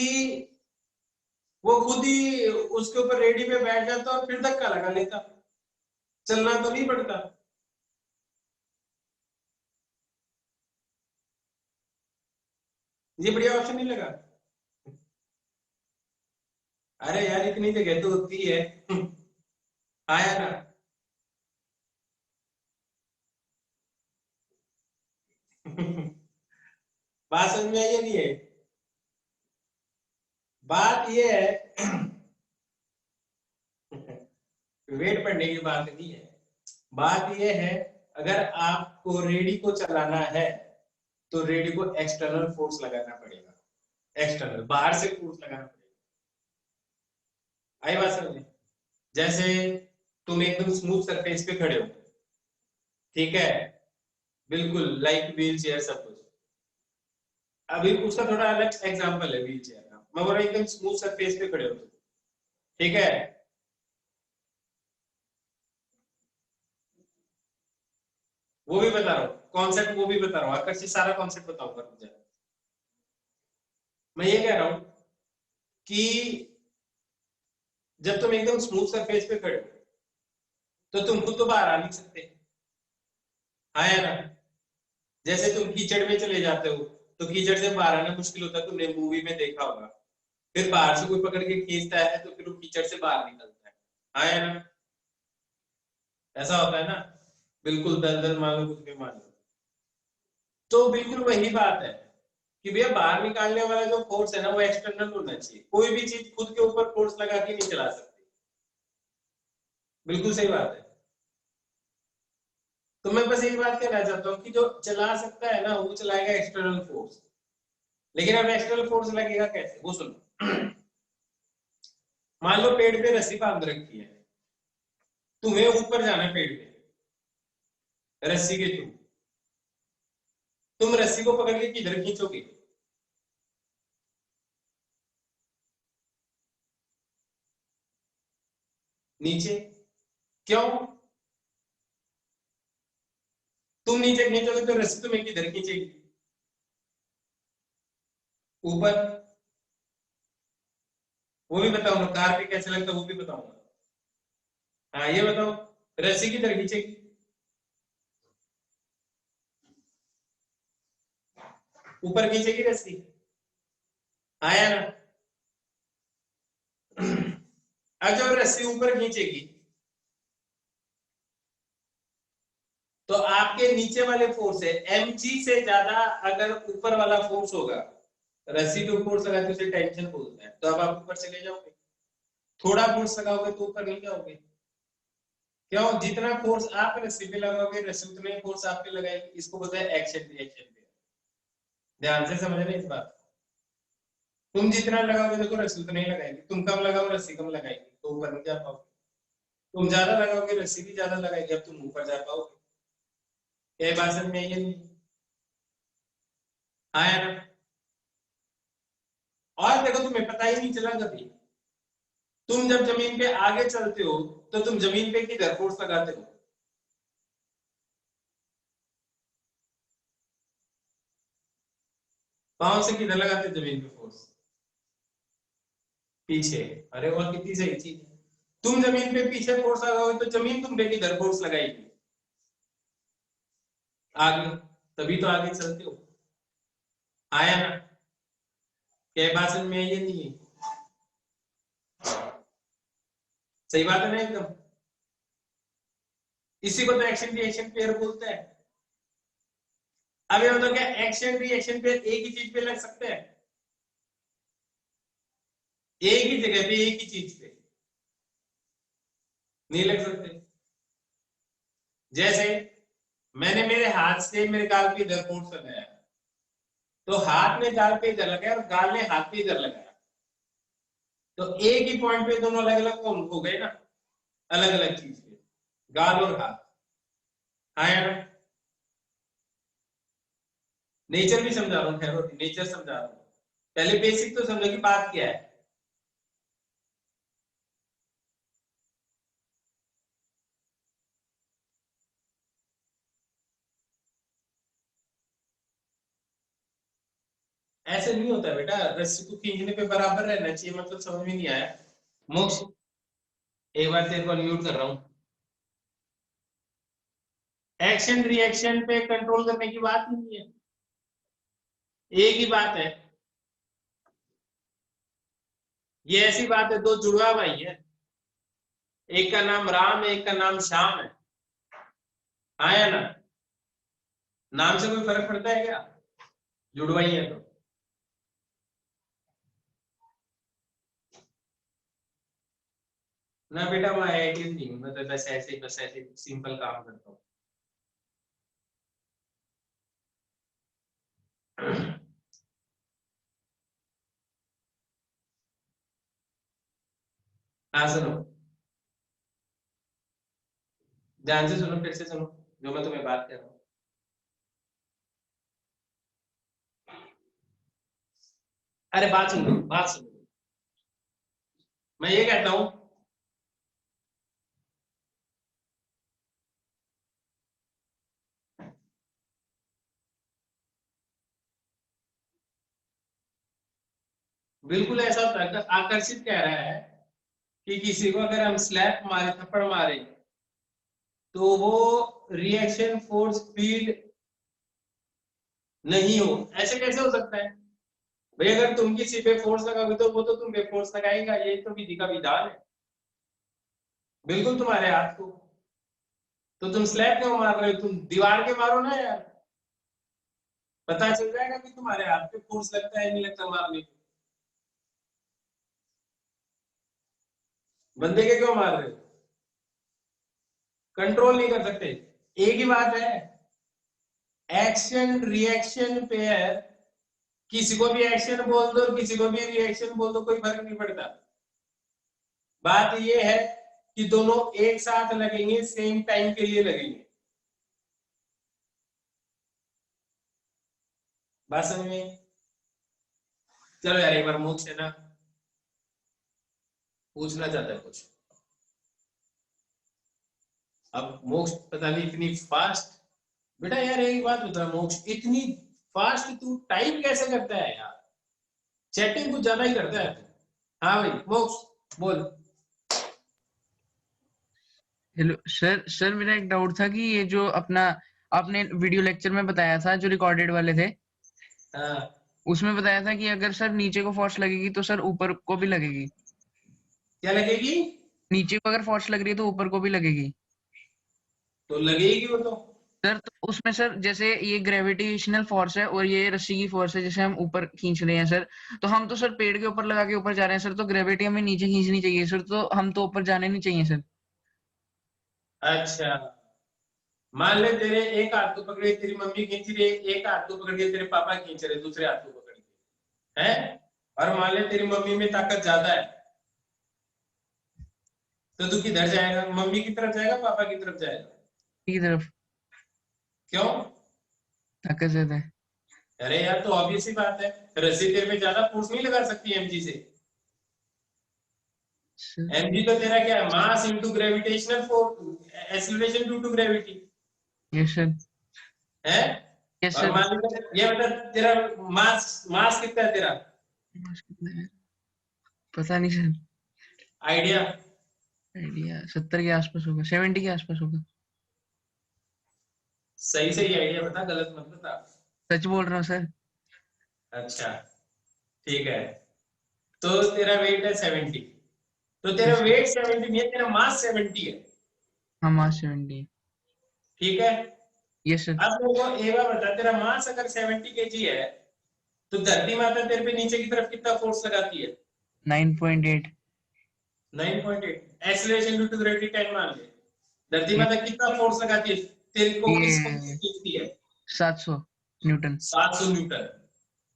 वो खुद ही उसके ऊपर रेडी पे बैठ जाता और फिर धक्का लगा लेता, चलना तो नहीं पड़ता। ये बढ़िया ऑप्शन नहीं लगा। अरे यार इतनी जगह तो होती है आया ना। बात समझ में आई नहीं है। बात ये है वेट पढ़ने की बात नहीं है, बात यह है अगर आपको रेडी को चलाना है तो रेडी को एक्सटर्नल फोर्स लगाना पड़ेगा, एक्सटर्नल बाहर से फोर्स लगाना पड़ेगा। आई बात समझ? जैसे तुम एकदम स्मूथ सरफेस पे खड़े हो, ठीक है, बिल्कुल लाइक व्हील चेयर सब कुछ। अभी उसका थोड़ा अलग एग्जांपल है व्हील चेयर का, मैं बोल रहा हूं एकदम स्मूथ सरफेस पे खड़े हो, ठीक है, वो भी बता रहा हूँ कॉन्सेप्ट, वो भी बता रहा हूँ, आकर्षित सारा कॉन्सेप्ट बताऊंगा मुझे। मैं ये कह रहा हूं कि जब तुम एकदम स्मूथ सरफेस पे खड़े हो तो तुम खुद तो बाहर आ नहीं सकते, हाँ या ना? जैसे तुम कीचड़ में चले जाते हो तो कीचड़ से बाहर आना मुश्किल होता है, तुमने मूवी में देखा होगा, फिर बाहर से कोई पकड़ के खींचता है तो फिर वो कीचड़ से बाहर निकलता है, हाँ या ना? ऐसा होता है ना, बिल्कुल दलदल मान लो, कुछ भी मान लो। तो बिल्कुल वही बात है कि भैया बाहर निकालने वाला जो फोर्स है ना वो एक्सटर्नल होना चाहिए, कोई भी चीज खुद के ऊपर फोर्स लगा के नहीं चला सकती, बिल्कुल सही बात है। तो मैं बस एक बात कहना चाहता हूँ कि जो चला सकता है ना वो चलाएगा एक्सटर्नल फोर्स, लेकिन अब एक्सटर्नल फोर्स लगेगा कैसे, वो सुनो। मान लो पेड़ पे रस्सी बांध रखी है, तुम्हें ऊपर जाना है पेड़ पे रस्सी के थ्रू, तुम रस्सी को पकड़ के किधर खींचोगे? नीचे। क्यों? तुम नीचे खींचोगे तो रस्सी तुम्हें किधर खींचेगी? ऊपर। वो भी बताऊंगा कार पे कैसे लगता है, वो भी बताऊंगा। हाँ ये बताओ, रस्सी किधर खींचेगी? ऊपर खींचेगी रस्सी, आया ना? अब जब रस्सी ऊपर खींचेगी तो आपके नीचे वाले फोर्स है mg से ज्यादा अगर ऊपर वाला फोर्स होगा, रस्सी पे फोर्स लगा तो उसे टेंशन बोलते हैं, तो अब आप ऊपर चले जाओगे, थोड़ा फोर्स लगाओगे तो ऊपर नहीं जाओगे। क्यों? जितना फोर्स आप रस्सी पे लगाओगे रस्सी उतना ही फोर्स आप पे लगाएगी, इसको बोलते हैं एक्शन रिएक्शन पे। ध्यान से समझना इस बात, तुम जितना लगाओगे देखो रस्सी उतना ही लगाएगी, तुम कम लगाओ रस्सी कम लगाएगी तो ऊपर नहीं जा पाओगे, तुम ज्यादा लगाओगे रस्सी भी ज्यादा लगाएगी, अब तुम ऊपर जा पाओगे। ये बात समझ में आई है नहीं? आया ना? और देखो तुम्हें पता ही नहीं चला कभी, तुम जब जमीन पे आगे चलते हो तो तुम जमीन पे किधर फोर्स लगाते हो? पांव से किधर लगाते हो जमीन पे फोर्स? पीछे। अरे और कितनी सही चीज है, तुम जमीन पे पीछे फोर्स लगाओगे तो जमीन तुम पे किधर फोर्स लगाएगी? आगे, तभी तो आगे चलते हो। आया ना? क्या बात समझ में आई है नहीं? सही बात है ना एकदम, इसी को तो एक्शन रिएक्शन पेयर बोलते हैं। अब ये बताओ क्या एक्शन रिएक्शन पेयर एक ही चीज पे लग सकते हैं? एक ही जगह पे एक ही चीज पे नहीं लग सकते। जैसे मैंने मेरे हाथ से मेरे गाल पे इधर फोर्स लगाया, तो हाथ ने गाल पे इधर लगाया और गाल ने हाथ पे इधर लगाया, तो एक ही पॉइंट पे दोनों अलग अलग कौन हो गए ना, अलग अलग चीज पे, गाल और हाथ। हाँ यार, नेचर भी समझा रहा हूँ, ठहरो नेचर समझा रहा हूँ, पहले बेसिक तो समझो कि बात क्या है। ऐसे नहीं होता बेटा, रस्सी को खींचने पे बराबर रहना चाहिए, मतलब समझ में नहीं आया। मोक्ष, एक बार तेरे को अनम्यूट कर रहा हूं। एक्शन रिएक्शन पे कंट्रोल करने की बात ही नहीं है, एक ही बात है। ये ऐसी बात है, दो जुड़वा भाई है, एक का नाम राम है एक का नाम श्याम है, आया ना? नाम से कोई फर्क पड़ता है क्या? जुड़वा ही है तो। ना बेटा मैं आईआईटी नहीं हूँ, मैं तो बस ऐसे सिंपल काम करता हूँ। हाँ सुनो, ध्यान से सुनो, फिर से सुनो जो मैं तुम्हें बात कर रहा हूँ। अरे बात सुनो, बात सुनो। मैं ये कहता हूँ बिल्कुल ऐसा होता है। आकर्षित कह रहा है कि किसी को अगर हम स्लैप मारे, थप्पड़ मारे, तो वो रिएक्शन फोर्स फील्ड नहीं हो। ऐसे कैसे हो सकता है भाई? अगर तुम किसी पे फोर्स लगाओगे तो वो तो तुम पे फोर्स लगाएगा, ये तो विधि का विधान है। बिल्कुल तुम्हारे हाथ को, तो तुम स्लैब क्यों मार रहे हो? तुम दीवार के मारो ना यार, पता चल जाएगा कि तुम्हारे हाथ पे फोर्स लगता है नहीं लगता मारने में। बंदे के क्यों मार रहे हो? कंट्रोल नहीं कर सकते। एक ही बात है, एक्शन रिएक्शन पेयर, किसी को भी एक्शन बोल दो और किसी को भी रिएक्शन बोल दो, कोई फर्क नहीं पड़ता। बात ये है कि दोनों एक साथ लगेंगे, सेम टाइम के लिए लगेंगे। बात समझ में? चलो यार एक बार मुझ से ना पूछना चाहता है कुछ। अब मोक्ष पता नहीं इतनी फास्ट, बेटा यार एक बात बता, मोक्ष इतनी फास्ट तू टाइम कैसे करता है यार? चैटिंग कुछ ज्यादा ही करता है तू। हाँ भाई मोक्ष बोल। Hello sir. सर मेरा एक डाउट था कि ये जो अपना आपने वीडियो लेक्चर में बताया था, जो रिकॉर्डेड वाले थे, हाँ उसमें बताया था कि अगर सर नीचे को फोर्स लगेगी तो सर ऊपर को भी लगेगी। क्या लगेगी? नीचे को अगर फोर्स लग रही है तो ऊपर को भी लगेगी। तो लगेगी वो तो। सर तो उसमें सर जैसे ये ग्रेविटेशनल फोर्स है और ये रस्सी की फोर्स है, जैसे हम ऊपर खींच रहे हैं सर, तो हम तो सर पेड़ के ऊपर लगा के ऊपर जा रहे हैं सर, तो ग्रेविटी हमें नीचे खींचनी चाहिए सर, तो हम तो ऊपर जाने नहीं चाहिए सर। अच्छा, मान ले तेरे एक हाथ को पकड़े तेरी मम्मी खींच रही है, एक हाथ को पकड़ के तेरे पापा खींच रहे, दूसरे हाथ को पकड़ के है, और मान ले तेरी मम्मी में ताकत ज्यादा है, तो तू किधर जाएगा? मम्मी की तरफ जाएगा, पापा की तरफ जाएगा? की तरफ। क्यों? ताकत ज्यादा है अरे यार तो ऑब्वियस ही बात है, रस्सी तेरे पे ज्यादा फोर्स नहीं लगा सकती एमजी से। सर। एमजी तो तेरा क्या है, mass into gravitational force, acceleration due to gravity yes sir. है। यस और सर। मान लो ये बता तेरा मास मास कितना है तेरा? पता नहीं सर। आइडिया? आइडिया 70 के आसपास होगा, 70 के आसपास होगा। सही सही आइडिया बता, गलत मत बता। सच बोल रहा हूँ सर। अच्छा ठीक है, तो तेरा वेट है 70, तो तेरा यस सर। वेट 70 नहीं है, तेरा मास 70 है। हाँ मास 70। ठीक है, यस सर। अब मेरे को एक बार बता, तेरा मास अगर 70 केजी है, तो धरती माता तेरे पे नीचे की तरफ कितना फोर्स लगाती है? 9.8। 9.8। एक्सीलरेशन ड्यू टू ग्रेविटी 10 मान ले, धरती यस। माता कितना फोर्स लगाती है तेरे को, किसको ये खींचती है? 700 न्यूटन। 700 न्यूटन।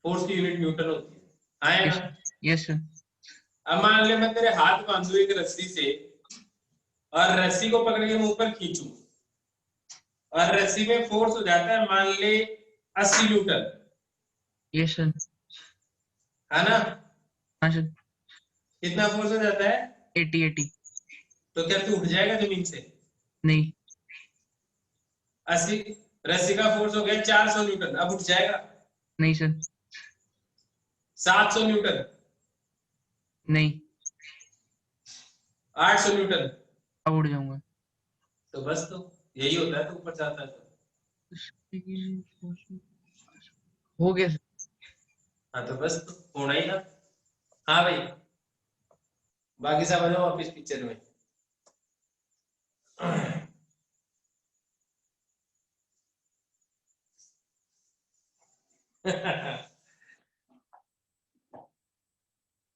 फोर्स की यूनिट न्यूटन होती है, आए यस। ना? Yes sir. अब मान ले मैं तेरे हाथ बांधू एक रस्सी से, और रस्सी को पकड़ के मैं ऊपर खींचू, और रस्सी में फोर्स हो जाता है मान ले 80 न्यूटन, यस सर। है ना? हाँ सर। कितना फोर्स हो जाता है? 80। तो क्या तू उठ जाएगा जमीन से? नहीं। 80, रस्सी का फोर्स हो गया 400 न्यूटन, अब उठ जाएगा? नहीं सर। 700 न्यूटन, नहीं। 800 न्यूटन, अब उड़ जाऊंगा। तो बस तो यही होता है, तो ऊपर जाता है तो। हो गया सर। हाँ तो बस तो होना ही था। हाँ भाई, बाकी सब आ जाओ वापिस पिक्चर में।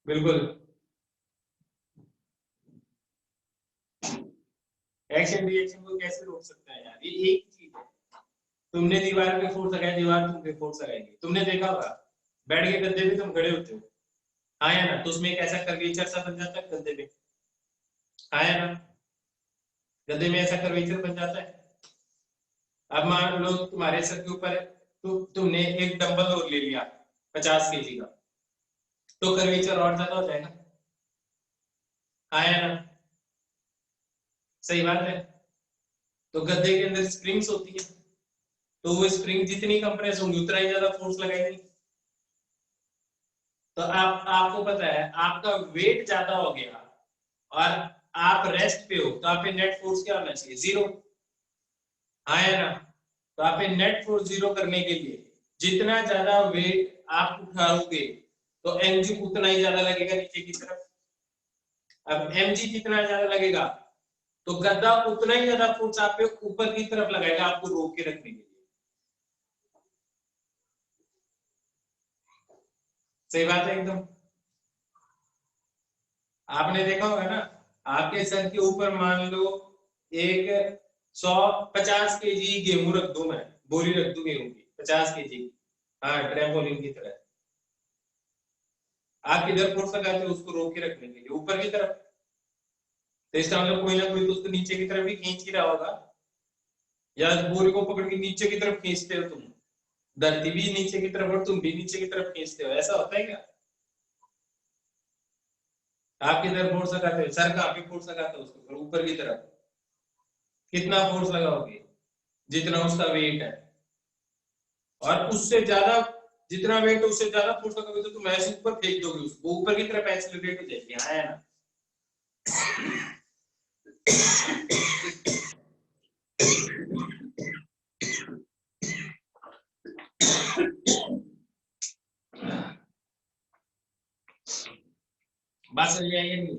बिल्कुल। एक्शन रिएक्शन को कैसे रोक सकते हैं यार, ये एक चीज है। तुमने दीवार पे फोर्स लगाया, दीवार तुम पे फोर्स लगाएगी। तुमने देखा होगा बैठ के गद्दे पे तुम खड़े होते हो, हाँ या ना, तो उसमें एक ऐसा कर्वेचर सा बन जाता है गद्दे पे, हाँ या ना, गद्दे में ऐसा कर्वेचर बन जाता है। अब मान लो तुम्हारे सर के ऊपर तो तुमने एक डंबल और ले लिया 50 केजी का, तो कर्वेचर और ज्यादा हो जाएगा, हाँ या ना, सही बात है। तो गद्दे के अंदर स्प्रिंग्स होती है, तो वो स्प्रिंग जितनी कंप्रेस होंगी उतना ही ज्यादा फोर्स लगाएगी। तो आपको पता है आपका वेट ज्यादा हो गया और आप रेस्ट पे हो, तो आप पे नेट फोर्स क्या होना चाहिए? 0, हाँ या ना। तो आप पे नेट फोर्स 0 करने के लिए जितना ज्यादा वेट आप उठाओगे तो mg उतना ही ज्यादा लगेगा नीचे की तरफ। अब mg जितना ज्यादा लगेगा तो गद्दा उतना ही ज्यादा फोर्स आप पे ऊपर की तरफ लगाएगा, आपको रोक के रखने के लिए। सही बात है एकदम। आपने देखा होगा ना, आपके सर के ऊपर मान लो एक 150 केजी गेहूं रख दूं, मैं बोरी रख दूं गेहूं की 50 केजी, हाँ ट्रैम्पोलिन की तरह, आप किधर फोर्स लगाते हो? उसको रोक के रखने के लिए ऊपर की तरफ। तो इसका मतलब कोई ना कोई तो उसको नीचे की तरफ भी खींच ही रहा होगा, या बोरी को पकड़ के नीचे की तरफ खींचते हो तुम, धरती भी नीचे की तरफ और तुम भी नीचे की तरफ खींचते हो, ऐसा होता है क्या? आप किधर फोर्स लगाते हो? सर कहाँ पे फोर्स लगाते हो? उसको ऊपर की तरफ। कितना फोर्स लगाओगे? जितना उसका वेट है, और उससे ज्यादा, जितना वेट है उससे ज्यादा फोर्स लगाओगे तो तुम ऐसे ऊपर फेंक दोगे उसको, ऊपर की तरफ एक्सीलरेट हो जाएगी, हाँ है ना। बात समझ में आई है नहीं?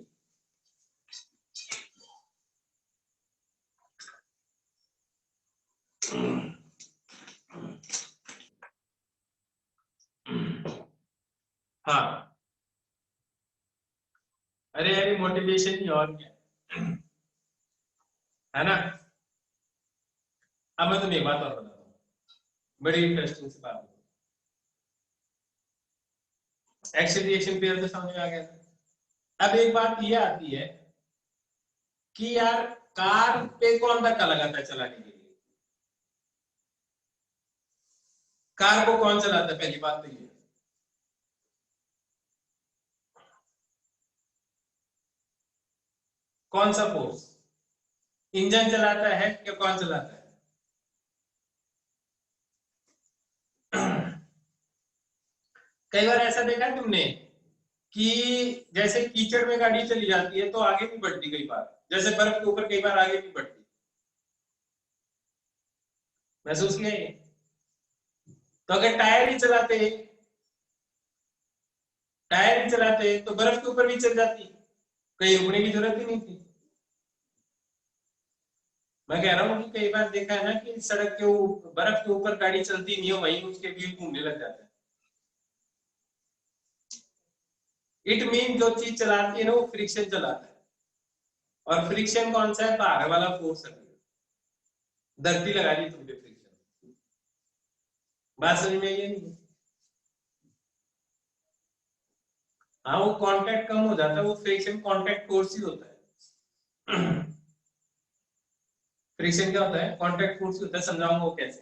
हाँ, अरे अरे मोटिवेशन ही और क्या है ना। अब मैं तुम्हें एक बात और बताता हूँ, बड़ी इंटरेस्टिंग सी बात है। एक्शन रिएक्शन पेयर तो समझ में आ गया। अब एक बात ये आती है कि यार कार पे कौन धक्का लगाता है चलाने के लिए? कार को कौन चलाता है? पहली बात तो ये, कौन सा फोर्स? इंजन चलाता है या कौन चलाता है? कई बार ऐसा देखा है तुमने कि जैसे कीचड़ में गाड़ी चली जाती है तो आगे भी बढ़ती, कई बार जैसे बर्फ के ऊपर कई बार आगे भी बढ़ती, महसूस किया ये? तो अगर टायर ही चलाते तो बर्फ के ऊपर भी चल जाती, कहीं रुकने की जरूरत ही नहीं थी। मैं कह रहा हूँ कि कई बार देखा है ना कि सड़क के ऊपर, बर्फ के ऊपर गाड़ी चलती नहीं है, वहीं उसके व्हील घूमने लग जाते हैं। इट मीन जो चीज चलाती है ना वो फ्रिक्शन चलाता है, और फ्रिक्शन कौन सा है? बाहर वाला फोर्स है, धरती लगा दी तुमने फ्रिक्शन। बात समझ में आई है नहीं? हाँ, वो कांटेक्ट कम हो जाता है, वो फ्रिक्शन कांटेक्ट फोर्स ही होता है। फ्रिक्शन क्या होता है? कांटेक्ट फोर्स होता है। समझाऊंगा वो कैसे,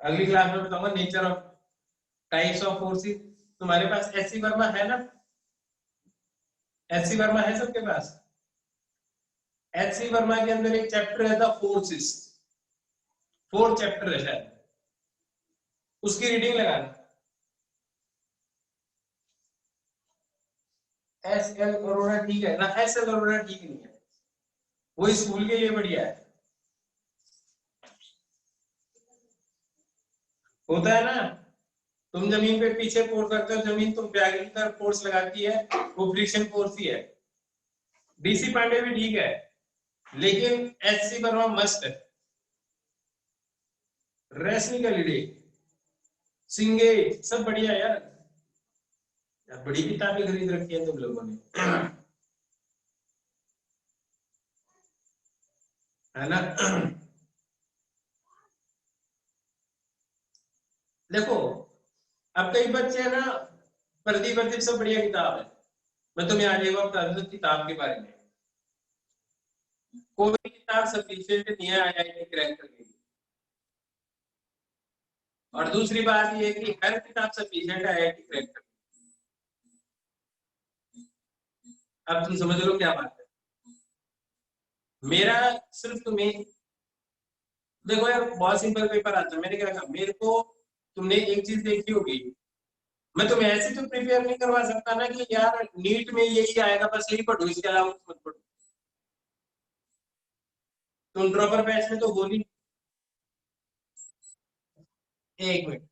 अगली क्लास में बताऊंगा। Nature of types of forces. तुम्हारे पास एससी वर्मा है ना? एससी वर्मा है सबके पास? एचसी वर्मा के अंदर एक चैप्टर है द फोर्सेस, 4 चैप्टर है शायद, उसकी रीडिंग लगाना। एस एल अरोड़ा ठीक है ना? एस एल अरोड़ा ठीक नहीं है, वो स्कूल के लिए बढ़िया है, होता है ना। तुम जमीन पे पीछे फोर्स करते हो, जमीन तुम पे आगे की तरफ फोर्स लगाती है, वो फ्रिक्शन फोर्स ही है। डीसी पांडे भी ठीक है, लेकिन एचसी वर्मा मस्ट है। रेसनिकलिडे, सिंगे, सब बढ़िया यार, बड़ी किताबें खरीद रखी है तुम लोगों ने। है ना। देखो अब कई बच्चे है ना, प्रदीप से बढ़िया किताब है, मैं तुम्हें आज एक बार बता दूं किताब के बारे में। कोई किताब सफिशिएंट नहीं है आईआईटी क्रैक करने की। और दूसरी बात ये है कि हर किताब सफिशिएंट है आईआईटी क्रैक करने की। अब तुम समझ लो क्या बात है। मेरा सिर्फ तुम्हें, देखो यार बहुत सिंपल पेपर आता है, मैंने क्या कहा, मेरे को तुमने एक चीज देखी होगी, मैं तुम्हें ऐसे तो प्रिपेयर नहीं करवा सकता ना कि यार नीट में यही आएगा बस यही पढ़ो, इसके अलावा कुछ मत पढ़ो। तुम ड्रॉपर बैच में तो हो नहीं। एक मिनट,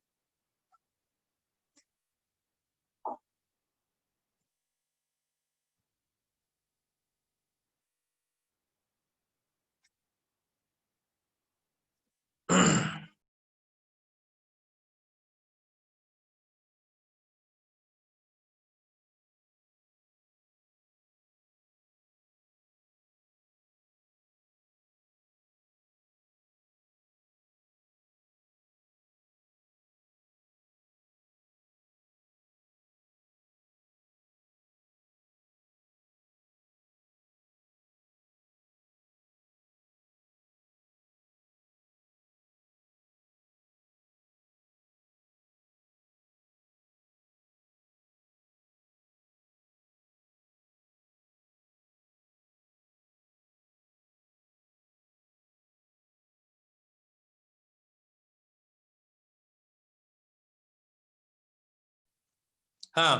हाँ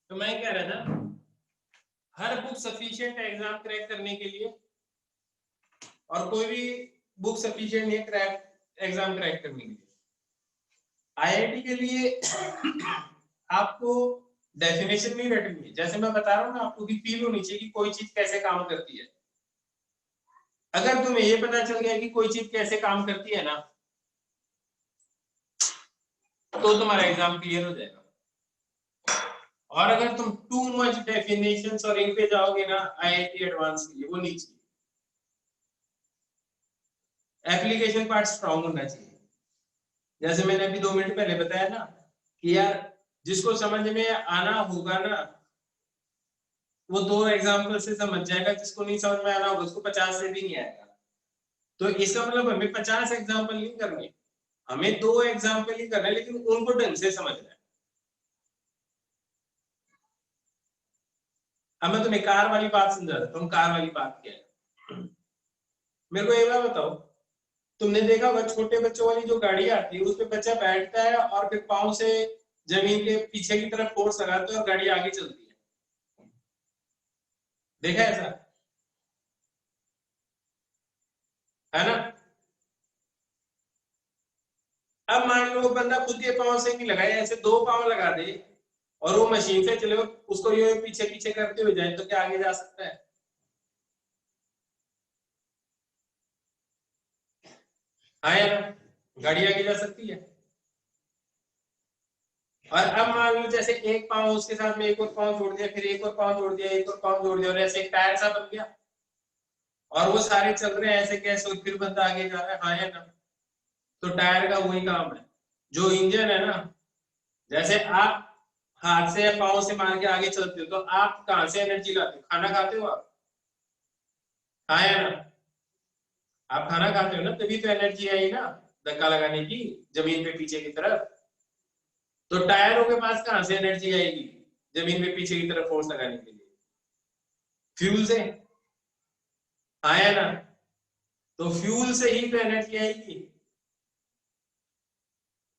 तो मैं कह रहा था, हर बुक सफिशिएंट है एग्जाम क्रैक करने के लिए, और कोई भी बुक सफिशिएंट नहीं है क्रैक एग्जाम क्रैक करने के लिए। आईआईटी के लिए आपको डेफिनेशन नहीं रटनी है, जैसे मैं बता रहा हूँ ना, आपको भी फील होनी चाहिए कि कोई चीज कैसे काम करती है। अगर तुम्हें ये पता चल गया कि कोई चीज कैसे काम करती है ना, तो तुम्हारा एग्जाम क्लियर हो जाएगा। और अगर तुम टू मच डेफिनेशंस और इन पे जाओगे ना आईआईटी एडवांस के लिए, वो नहीं चाहिए। एप्लीकेशन पार्ट स्ट्रांग होना चाहिए। जैसे मैंने अभी 2 मिनट पहले बताया ना कि यार जिसको समझ में आना होगा ना वो 2 एग्जाम्पल से समझ जाएगा, जिसको नहीं समझ में आना होगा उसको 50 से भी नहीं आएगा। तो इसका मतलब हमें 50 एग्जाम्पल नहीं करने, हमें 2 एग्जाम्पल ही करना है, लेकिन उनको ढंग से समझना है। अब मैं तुम्हें कार वाली बात समझा देता हूँ। कार वाली बात क्या है, मेरे को एक बार बताओ, तुमने देखा होगा छोटे बच्चों वाली जो गाड़ी आती है उसपे बच्चा बैठता है और फिर पांव से जमीन के पीछे की तरफ फोर्स लगाता है और गाड़ी आगे चलती है। देखा ऐसा है ना। अब मान लो बंदा खुद के पांव से नहीं लगाए, ऐसे 2 पांव लगा दे और वो मशीन से चले, उसको ये पीछे पीछे करते हुए जाए, तो क्या आगे जा सकता है? हाँ यार, गाड़ी आगे जा सकती है। और अब मान लो जैसे एक पांव उसके साथ में एक और पांव जोड़ दिया, फिर एक और पांव जोड़ दिया, एक और पांव जोड़ दिया, और ऐसे एक टायर सा बन गया और वो सारे चल रहे हैं ऐसे कैसे, और फिर बंदा आगे जा रहा है। हाँ या ना। तो टायर का वही काम है। जो इंजन है ना, जैसे आप हाथ से या पांव से मार के आगे चलते हो, तो आप कहां से एनर्जी लाते हो? खाना खाते हो आप? हाँ या ना। आप खाना खाते हो ना, तभी तो एनर्जी आई ना धक्का लगाने की जमीन पे पीछे की तरफ। तो टायरों के पास कहां से एनर्जी आएगी जमीन पे पीछे की तरफ फोर्स लगाने के लिए? फ्यूल से। हाँ या ना। तो फ्यूल से ही तो एनर्जी आएगी।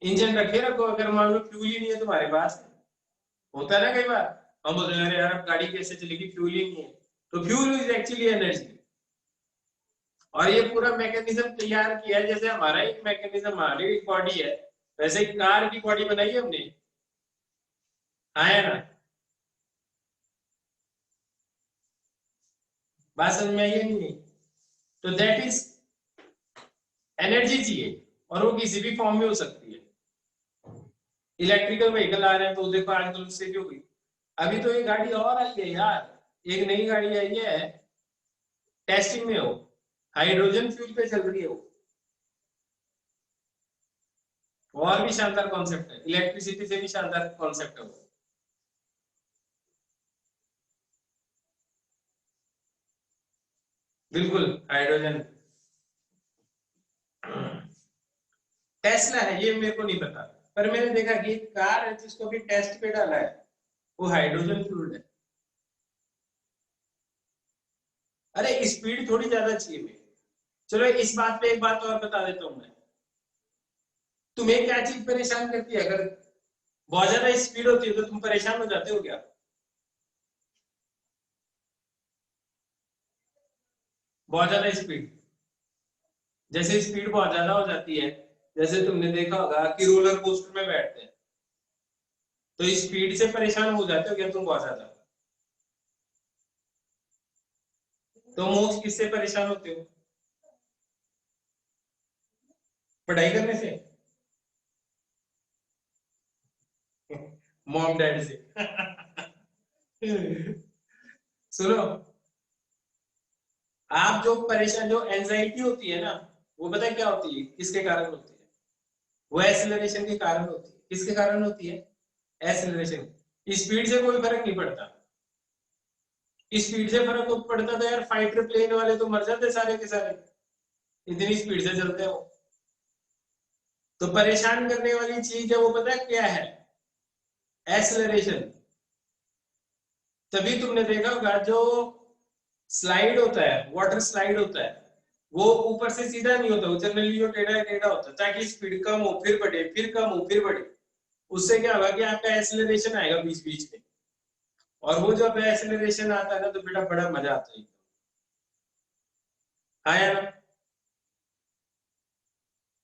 इंजन रखे रखो, अगर मान लो फ्यूल ही नहीं है तुम्हारे पास, होता है ना कई बार, हम बोलते हैं अरे यार अब गाड़ी कैसे चलेगी, फ्यूल ही नहीं है। तो फ्यूल इज एक्चुअली एनर्जी। और ये पूरा मैकेनिज्म तैयार किया है, जैसे हमारा एक मैकेनिज्म, हमारी एक बॉडी है, वैसे कार की बॉडी बनाई है हमने। हाँ है ना। बात समझ में आई है नहीं? तो दैट इज एनर्जी चाहिए, और वो किसी भी फॉर्म में हो सकती है। इलेक्ट्रिकल व्हीकल आ रहे हैं तो देखो आजकल उससे भी हो गई। अभी तो एक गाड़ी और आई है यार, एक नई गाड़ी आई है, टेस्टिंग में हो, हाइड्रोजन फ्यूल पे चल रही है वो। और भी शानदार कॉन्सेप्ट है, इलेक्ट्रिसिटी से भी शानदार कॉन्सेप्ट है वो। बिल्कुल हाइड्रोजन। टेस्ला है ये मेरे को नहीं पता, पर मैंने देखा कि एक कार है जिसको भी टेस्ट पे डाला है वो हाइड्रोजन फ्यूल है। अरे स्पीड थोड़ी ज्यादा चाहिए मेरे। चलो इस बात पे एक बात और बता देता हूं मैं, तुम्हें क्या चीज परेशान करती है? अगर बहुत ज्यादा स्पीड होती है तो तुम परेशान हो जाते हो क्या? बहुत ज्यादा स्पीड, जैसे स्पीड बहुत ज्यादा हो जाती है, जैसे तुमने देखा होगा कि रोलर कोस्टर में बैठते हैं तो स्पीड से परेशान हो जाते हो क्या तुम बहुत ज्यादा? तो मोक्ष किससे परेशान होते हो? पढ़ाई करने से? मॉम डैड से? सुनो, आप जो परेशान, जो एंजाइटी होती है ना, वो पता है क्या होती है, किसके कारण होती है? वो एक्सेलरेशन के कारण होती है। किसके कारण होती है? एक्सेलरेशन। स्पीड से कोई फर्क नहीं पड़ता। स्पीड से फर्क पड़ता तो यार फाइटर प्लेन वाले तो मर जाते सारे के सारे, इतनी स्पीड से चलते हो। तो परेशान करने वाली चीज है वो पता है क्या है? एक्सेलरेशन। तभी तुमने देखा होगा जो स्लाइड होता है, वाटर स्लाइड होता है, वो ऊपर से सीधा नहीं होता, वो जनरली जो टेढ़ा टेढ़ा होता है ताकि स्पीड कम हो फिर बढ़े, फिर कम हो फिर बढ़े। उससे क्या होगा कि आपका एक्सेलरेशन आएगा बीच बीच में, और वो जब एक्सेलरेशन आता है ना तो बेटा बड़ा मजा आता है। हाँ यार,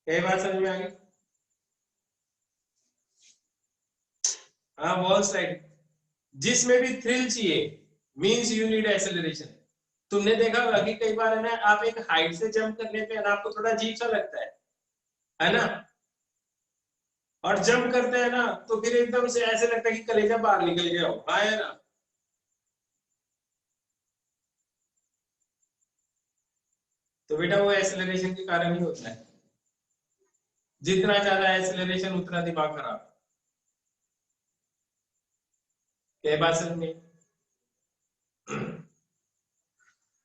कई बात समझ में आ गई? हाँ, वॉल स्लाइड जिसमें भी थ्रिल चाहिए मींस यू नीड एक्सेलरेशन। तुमने देखा होगा कि कई बार है ना, आप एक हाइट से जंप करने पे ना आपको थोड़ा अजीब सा लगता है ना? और जंप करते हैं ना तो फिर एकदम से ऐसे लगता है कि कलेजा बाहर निकल गया हो। हाँ है ना? तो बेटा वो एक्सेलरेशन के कारण ही होता है। जितना ज्यादा एक्सेलरेशन उतना दिमाग खराब। क्या बात समझ में?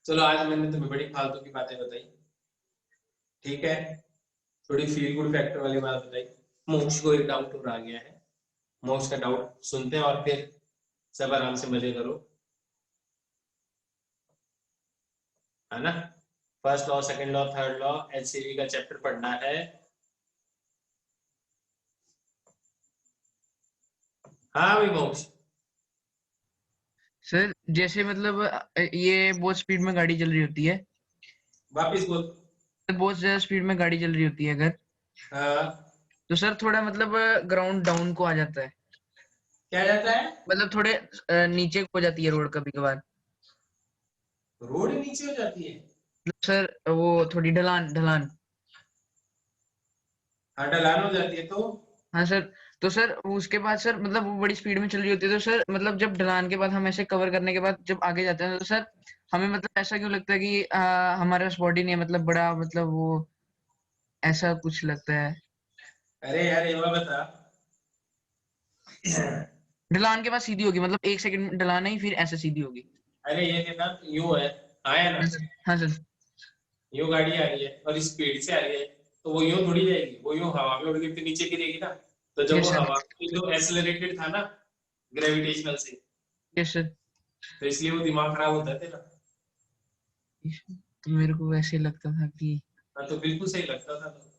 चलो आज मैंने तुम्हें बड़ी फालतू की बातें बताई, ठीक है? थोड़ी फील गुड फैक्टर वाली बात बताई। मोक्ष को एक डाउट और आ गया है, मोक्ष का डाउट सुनते हैं और फिर सब आराम से मजे करो, है ना? First law, second law, third law, HCV का चैप्टर पढ़ना है। हाँ भाई मोक्ष। सर जैसे मतलब ये बहुत स्पीड में गाड़ी चल रही होती है, वापिस बोल। बहुत ज्यादा स्पीड में गाड़ी चल रही होती है अगर, हाँ, तो सर थोड़ा मतलब ग्राउंड डाउन को आ जाता है, क्या जाता है? मतलब थोड़े नीचे को हो जाती है रोड कभी कभार। रोड नीचे हो जाती है? मतलब सर वो थोड़ी ढलान ढलान। हाँ, ढलान हो जाती है तो? हाँ सर, तो सर उसके बाद सर मतलब वो बड़ी स्पीड में चल रही होती है, तो सर मतलब जब ढलान के बाद हम ऐसे कवर करने के बाद जब आगे जाते हैं तो सर हमें मतलब ऐसा क्यों लगता है कि हमारे पास बॉडी नहीं है, मतलब बड़ा मतलब वो ऐसा कुछ लगता है। अरे यार ये बात बता। ढलान के बाद सीधी होगी, मतलब 1 सेकंड ढलान है फिर ऐसे सीधी होगी। अरे ये देखा, यूं है, आया ना? हाँ सर, हाँ सर। यूं गाड़ी आ रही है और स्पीड से आ रही है, तो वो यूं थोड़ी जाएगी, वो यूं हवा में उड़ के फिर नीचे गिरेगी ना। तो जब यस वो सर, हवा में जो एक्सेलरेटेड था ना ग्रेविटेशनल से, यस सर। तो इसलिए वो दिमाग खराब होता है तेरा। तो मेरे को वैसे लगता था कि हाँ, तो बिल्कुल सही लगता था। तो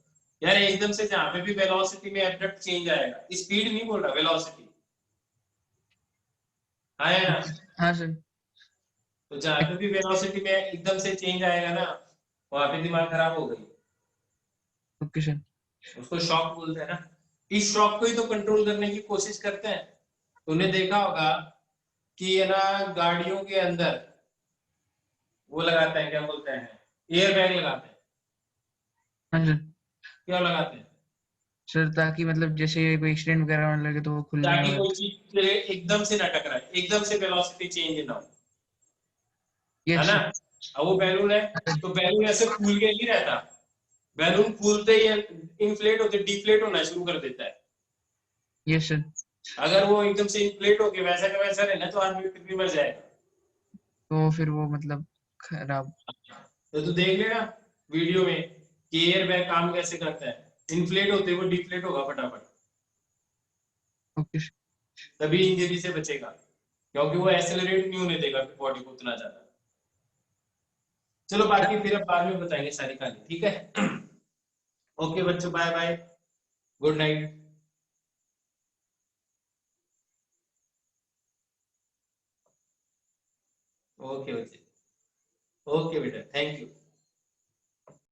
यार एकदम से जहां पे भी वेलोसिटी में एब्रप्ट चेंज आएगा, स्पीड नहीं बोल रहा, वेलोसिटी। हाँ या ना? हाँ सर। तो जहां पे भी वेलोसिटी में एकदम से चेंज आएगा ना, वहां पे दिमाग खराब हो गई। Okay sir. उसको शॉक बोलते हैं ना। इस शॉक को ही तो कंट्रोल करने की कोशिश करते हैं। तूने देखा होगा कि है ना, गाड़ियों के अंदर वो लगाते हैं, क्या बोलते हैं, एयर बैग लगाते हैं। हाँ सर। क्यों लगाते हैं? सर ताकि मतलब जैसे कोई एक्सीडेंट वगैरह होने लगे तो वो खुल जाए ताकि और कोई चीज तेरे एकदम से ना टकराए, एकदम से वेलोसिटी चेंज ना हो, है यस ना? सर, अब वो बैलून है तो बैलून ऐसे फूल के नहीं रहता, बैलून फूलते ही इन्फ्लेट होते डिफ्लेट होना शुरू कर देता है। Yes sir. अगर वो एकदम से इन्फ्लेट होके वैसा का वैसा रहना तो आदमी फिर भी मर जाएगा। तो फिर वो मतलब खराब। तो तू देख लेना वीडियो में कि एयर बैग काम कैसे करता है, इन्फ्लेट होते वो डिफ्लेट होगा फटाफट, ओके। तभी इंजरी से बचेगा, क्योंकि वो एक्सेलरेट नहीं होने देगा बॉडी को उतना ज्यादा। चलो बाकी फिर अब बाद में बताएंगे सारी कहानी, ठीक है। ओके बच्चों, bye bye, good night. Okay बच्चे, ओके बेटा, थैंक यू।